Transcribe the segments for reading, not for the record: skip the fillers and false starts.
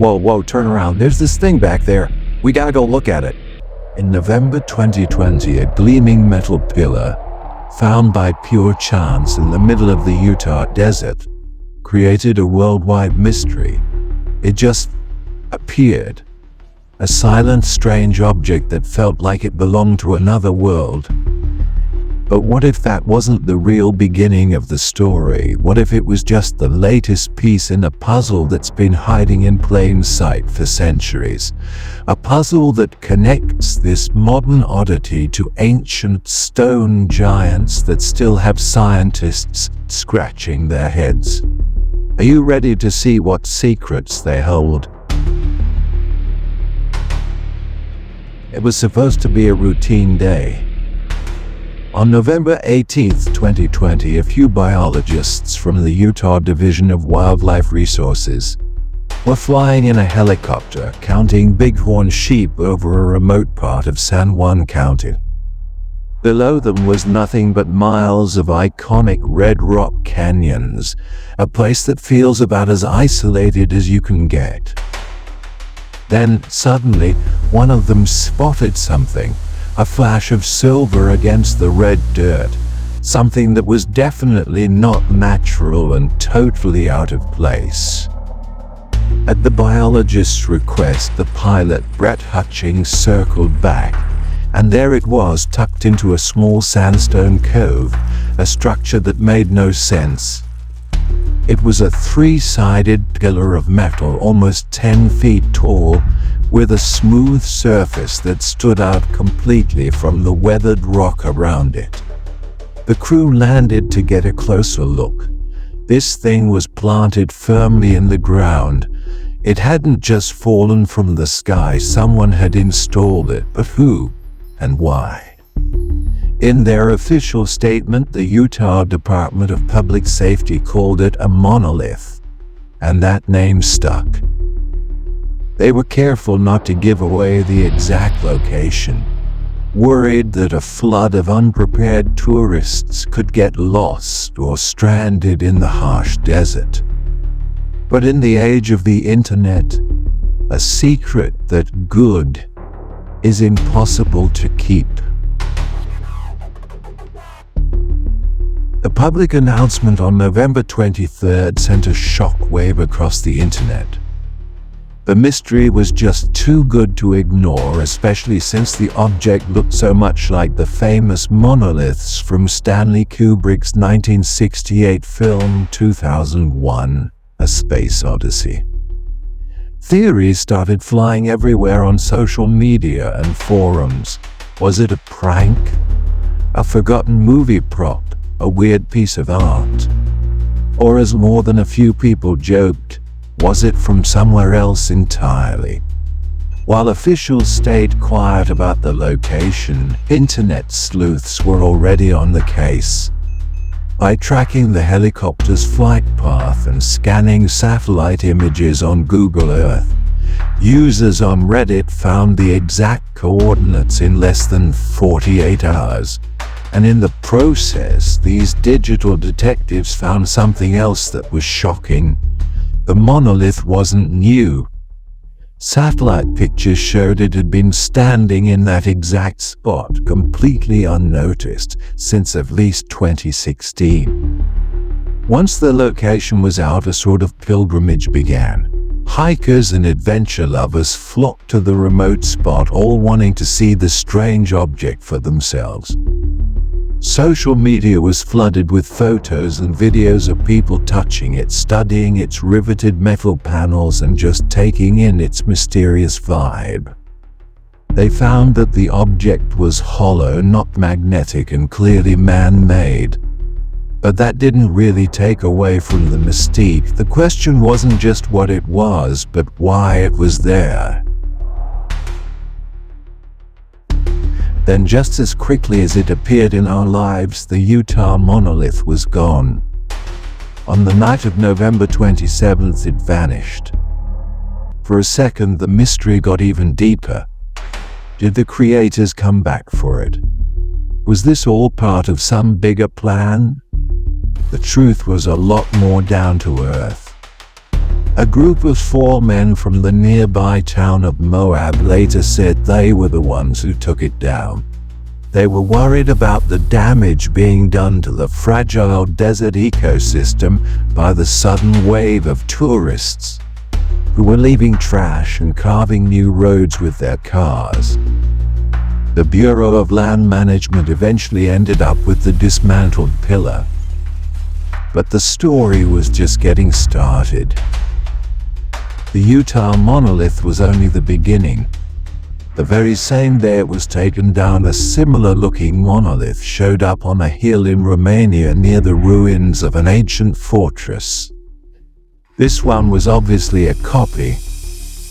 Whoa, turn around. There's this thing back there. We gotta go look at it. In November 2020, a gleaming metal pillar, found by pure chance in the middle of the Utah desert, created a worldwide mystery. It just appeared. A silent, strange object that felt like it belonged to another world. But what if that wasn't the real beginning of the story? What if it was just the latest piece in a puzzle that's been hiding in plain sight for centuries? A puzzle that connects this modern oddity to ancient stone giants that still have scientists scratching their heads. Are you ready to see what secrets they hold? It was supposed to be a routine day. On November 18, 2020, a few biologists from the Utah Division of Wildlife Resources were flying in a helicopter counting bighorn sheep over a remote part of San Juan County. Below them was nothing but miles of iconic red rock canyons, a place that feels about as isolated as you can get. Then, suddenly, one of them spotted something. A flash of silver against the red dirt, something that was definitely not natural and totally out of place. At the biologist's request, the pilot, Brett Hutchings, circled back, and there it was, tucked into a small sandstone cove, a structure that made no sense. It was a three-sided pillar of metal, almost 10 feet tall, with a smooth surface that stood out completely from the weathered rock around it. The crew landed to get a closer look. This thing was planted firmly in the ground. It hadn't just fallen from the sky, someone had installed it, but who and why? In their official statement, the Utah Department of Public Safety called it a monolith, and that name stuck. They were careful not to give away the exact location, worried that a flood of unprepared tourists could get lost or stranded in the harsh desert. But in the age of the internet, a secret that good is impossible to keep. The public announcement on November 23rd sent a shockwave across the internet. The mystery was just too good to ignore, especially since the object looked so much like the famous monoliths from Stanley Kubrick's 1968 film 2001: A Space Odyssey. Theories started flying everywhere on social media and forums. Was it a prank? A forgotten movie prop? A weird piece of art? Or, as more than a few people joked, was it from somewhere else entirely? While officials stayed quiet about the location, internet sleuths were already on the case. By tracking the helicopter's flight path and scanning satellite images on Google Earth, users on Reddit found the exact coordinates in less than 48 hours. And in the process, these digital detectives found something else that was shocking. The monolith wasn't new. Satellite pictures showed it had been standing in that exact spot, completely unnoticed, since at least 2016. Once the location was out, a sort of pilgrimage began. Hikers and adventure lovers flocked to the remote spot, all wanting to see the strange object for themselves. Social media was flooded with photos and videos of people touching it, studying its riveted metal panels, and just taking in its mysterious vibe. They found that the object was hollow, not magnetic, and clearly man-made. But that didn't really take away from the mystique. The question wasn't just what it was, but why it was there. Then, just as quickly as it appeared in our lives, the Utah monolith was gone. On the night of November 27th, it vanished. For a second, the mystery got even deeper. Did the creators come back for it? Was this all part of some bigger plan? The truth was a lot more down to earth. A group of 4 men from the nearby town of Moab later said they were the ones who took it down. They were worried about the damage being done to the fragile desert ecosystem by the sudden wave of tourists who were leaving trash and carving new roads with their cars. The Bureau of Land Management eventually ended up with the dismantled pillar. But the story was just getting started. The Utah monolith was only the beginning. The very same day it was taken down, a similar-looking monolith showed up on a hill in Romania near the ruins of an ancient fortress. This one was obviously a copy.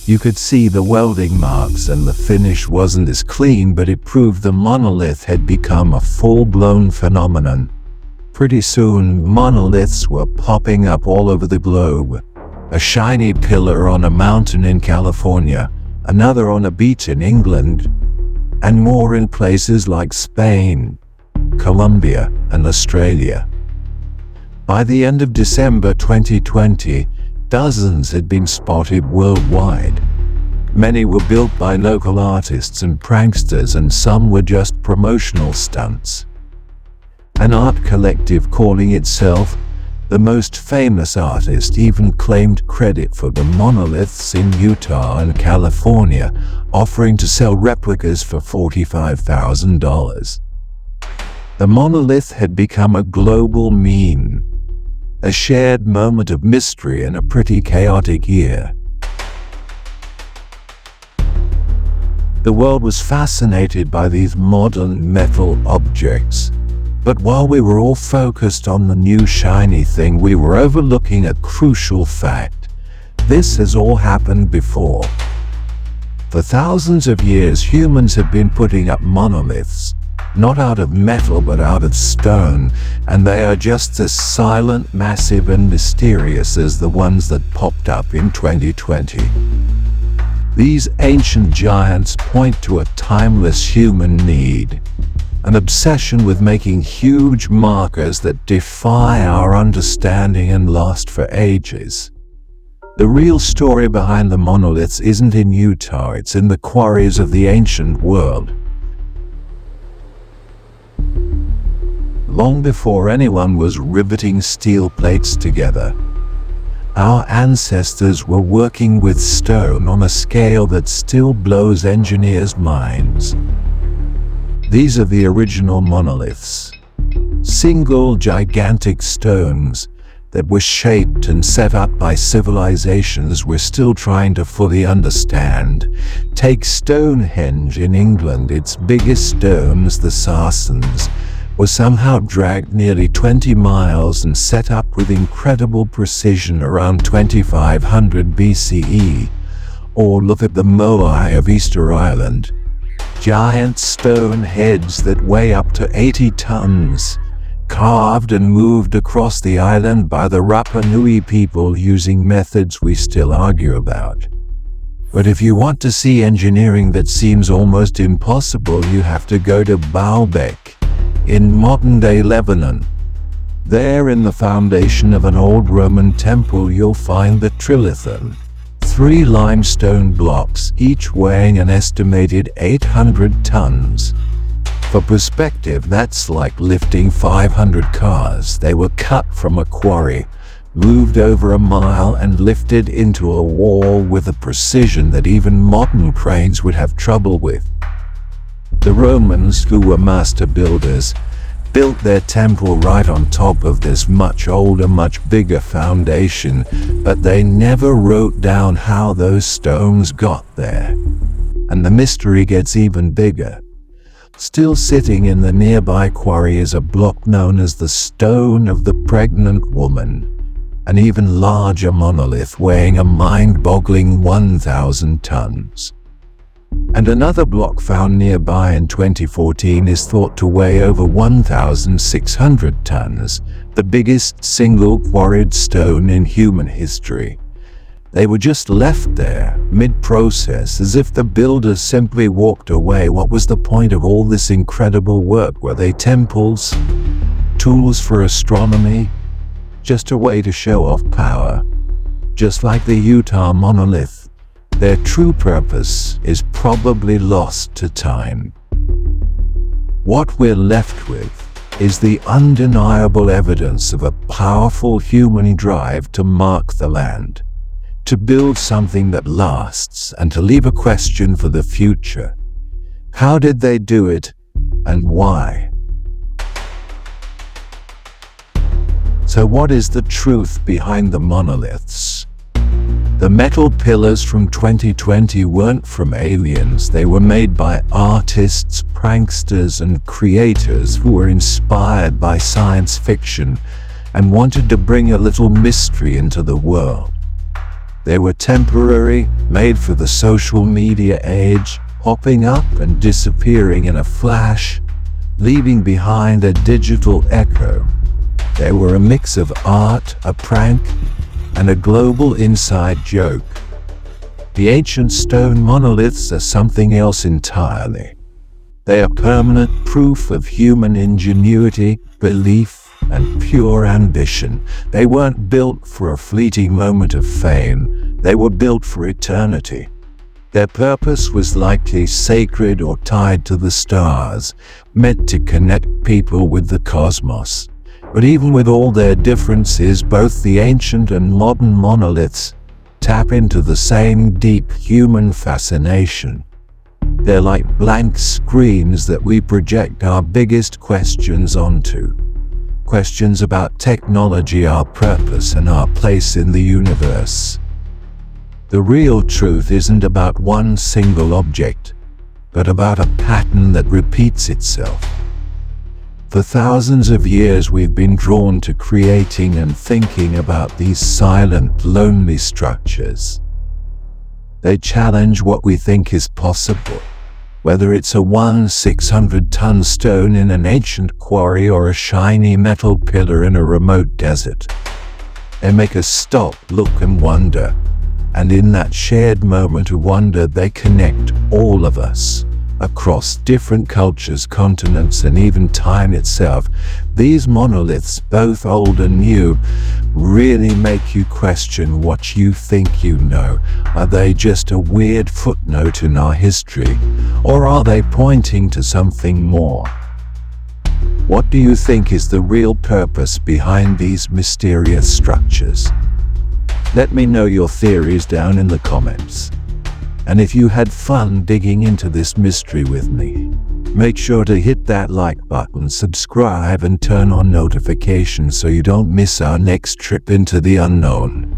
You could see the welding marks and the finish wasn't as clean, but it proved the monolith had become a full-blown phenomenon. Pretty soon, monoliths were popping up all over the globe. A shiny pillar on a mountain in California, another on a beach in England, and more in places like Spain, Colombia, and Australia. By the end of December 2020, dozens had been spotted worldwide. Many were built by local artists and pranksters, and some were just promotional stunts. An art collective calling itself the most famous artist even claimed credit for the monoliths in Utah and California, offering to sell replicas for $45,000. The monolith had become a global meme, a shared moment of mystery in a pretty chaotic year. The world was fascinated by these modern metal objects. But while we were all focused on the new shiny thing, we were overlooking a crucial fact. This has all happened before. For thousands of years, humans have been putting up monoliths, not out of metal but out of stone, and they are just as silent, massive, and mysterious as the ones that popped up in 2020. These ancient giants point to a timeless human need. An obsession with making huge markers that defy our understanding and last for ages. The real story behind the monoliths isn't in Utah, it's in the quarries of the ancient world. Long before anyone was riveting steel plates together, our ancestors were working with stone on a scale that still blows engineers' minds. These are the original monoliths. Single gigantic stones that were shaped and set up by civilizations we're still trying to fully understand. Take Stonehenge in England. Its biggest stones, the Sarsens, were somehow dragged nearly 20 miles and set up with incredible precision around 2500 BCE. Or look at the Moai of Easter Island. Giant stone heads that weigh up to 80 tons, carved and moved across the island by the Rapa Nui people using methods we still argue about. But if you want to see engineering that seems almost impossible, you have to go to Baalbek in modern-day Lebanon. There, in the foundation of an old Roman temple, you'll find the trilithon. 3 limestone blocks, each weighing an estimated 800 tons. For perspective, that's like lifting 500 cars. They were cut from a quarry, moved over a mile, and lifted into a wall with a precision that even modern cranes would have trouble with. The Romans, who were master builders, built their temple right on top of this much older, much bigger foundation, but they never wrote down how those stones got there. And the mystery gets even bigger. Still sitting in the nearby quarry is a block known as the Stone of the Pregnant Woman, an even larger monolith weighing a mind-boggling 1,000 tons. And another block found nearby in 2014 is thought to weigh over 1,600 tons, the biggest single quarried stone in human history. They were just left there, mid-process, as if the builders simply walked away. What was the point of all this incredible work? Were they temples? Tools for astronomy? Just a way to show off power? Just like the Utah monolith, their true purpose is probably lost to time. What we're left with is the undeniable evidence of a powerful human drive to mark the land, to build something that lasts, and to leave a question for the future. How did they do it, and why? So what is the truth behind the monoliths? The metal pillars from 2020 weren't from aliens. They were made by artists, pranksters, and creators who were inspired by science fiction and wanted to bring a little mystery into the world. They were temporary, made for the social media age, popping up and disappearing in a flash, leaving behind a digital echo. They were a mix of art, a prank, and a global inside joke. The ancient stone monoliths are something else entirely. They are permanent proof of human ingenuity, belief, and pure ambition. They weren't built for a fleeting moment of fame. They were built for eternity. Their purpose was likely sacred or tied to the stars, meant to connect people with the cosmos. But even with all their differences, both the ancient and modern monoliths tap into the same deep human fascination. They're like blank screens that we project our biggest questions onto. Questions about technology, our purpose, and our place in the universe. The real truth isn't about one single object, but about a pattern that repeats itself. For thousands of years we've been drawn to creating and thinking about these silent, lonely structures. They challenge what we think is possible, whether it's a 600-ton stone in an ancient quarry or a shiny metal pillar in a remote desert. They make us stop, look, and wonder, and in that shared moment of wonder they connect all of us. Across different cultures, continents, and even time itself. These monoliths, both old and new, really make you question what you think you know. Are they just a weird footnote in our history, or are they pointing to something more? What do you think is the real purpose behind these mysterious structures? Let me know your theories down in the comments. And if you had fun digging into this mystery with me, make sure to hit that like button, subscribe, and turn on notifications so you don't miss our next trip into the unknown.